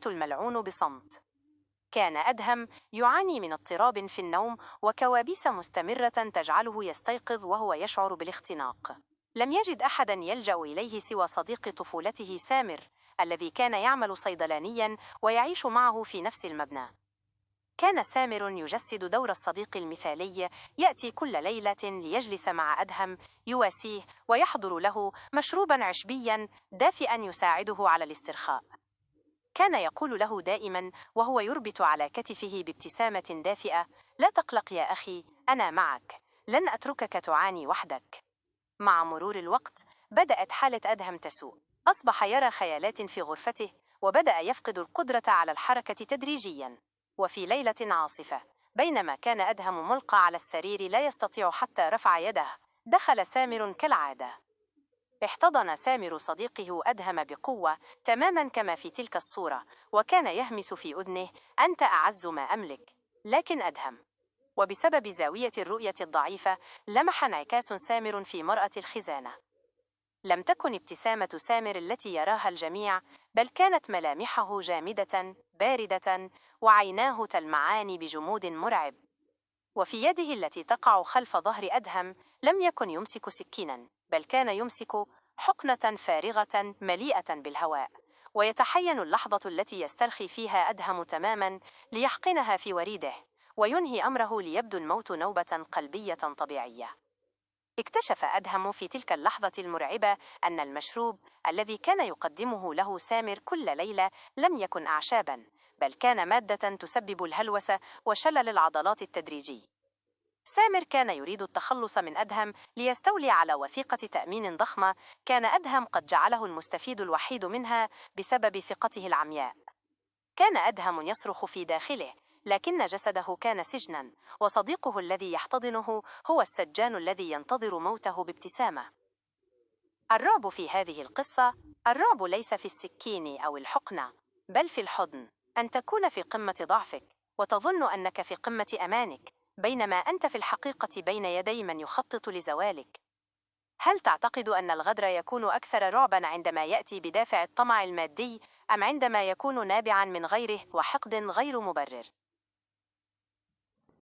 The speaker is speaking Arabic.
البيت الملعون بصمت. كان أدهم يعاني من اضطراب في النوم وكوابيس مستمرة تجعله يستيقظ وهو يشعر بالاختناق. لم يجد أحدا يلجأ إليه سوى صديق طفولته سامر، الذي كان يعمل صيدلانيا ويعيش معه في نفس المبنى. كان سامر يجسد دور الصديق المثالي، يأتي كل ليلة ليجلس مع أدهم، يواسيه ويحضر له مشروبا عشبيا دافئا يساعده على الاسترخاء. كان يقول له دائما وهو يربط على كتفه بابتسامة دافئة: لا تقلق يا أخي، أنا معك، لن أتركك تعاني وحدك. مع مرور الوقت بدأت حالة أدهم تسوء، أصبح يرى خيالات في غرفته وبدأ يفقد القدرة على الحركة تدريجيا. وفي ليلة عاصفة، بينما كان أدهم ملقى على السرير لا يستطيع حتى رفع يده، دخل سامر كالعادة. احتضن سامر صديقه أدهم بقوة تماما كما في تلك الصورة، وكان يهمس في أذنه: أنت أعز ما أملك. لكن أدهم، وبسبب زاوية الرؤية الضعيفة، لمح انعكاس سامر في مرأة الخزانة. لم تكن ابتسامة سامر التي يراها الجميع، بل كانت ملامحه جامدة باردة وعيناه تلمعان بجمود مرعب. وفي يده التي تقع خلف ظهر أدهم لم يكن يمسك سكينا، بل كان يمسك حقنة فارغة مليئة بالهواء، ويتحين اللحظة التي يسترخي فيها أدهم تماما ليحقنها في وريده وينهي أمره، ليبدو الموت نوبة قلبية طبيعية. اكتشف أدهم في تلك اللحظة المرعبة أن المشروب الذي كان يقدمه له سامر كل ليلة لم يكن أعشابا، بل كان مادة تسبب الهلوسة وشلل العضلات التدريجي. سامر كان يريد التخلص من أدهم ليستولي على وثيقة تأمين ضخمة كان أدهم قد جعله المستفيد الوحيد منها بسبب ثقته العمياء. كان أدهم يصرخ في داخله، لكن جسده كان سجنا، وصديقه الذي يحتضنه هو السجان الذي ينتظر موته بابتسامة. الرعب في هذه القصة، الرعب ليس في السكين أو الحقنة، بل في الحضن. أن تكون في قمة ضعفك وتظن أنك في قمة أمانك، بينما أنت في الحقيقة بين يدي من يخطط لزوالك. هل تعتقد أن الغدر يكون أكثر رعبا عندما يأتي بدافع الطمع المادي، أم عندما يكون نابعا من غيره وحقد غير مبرر؟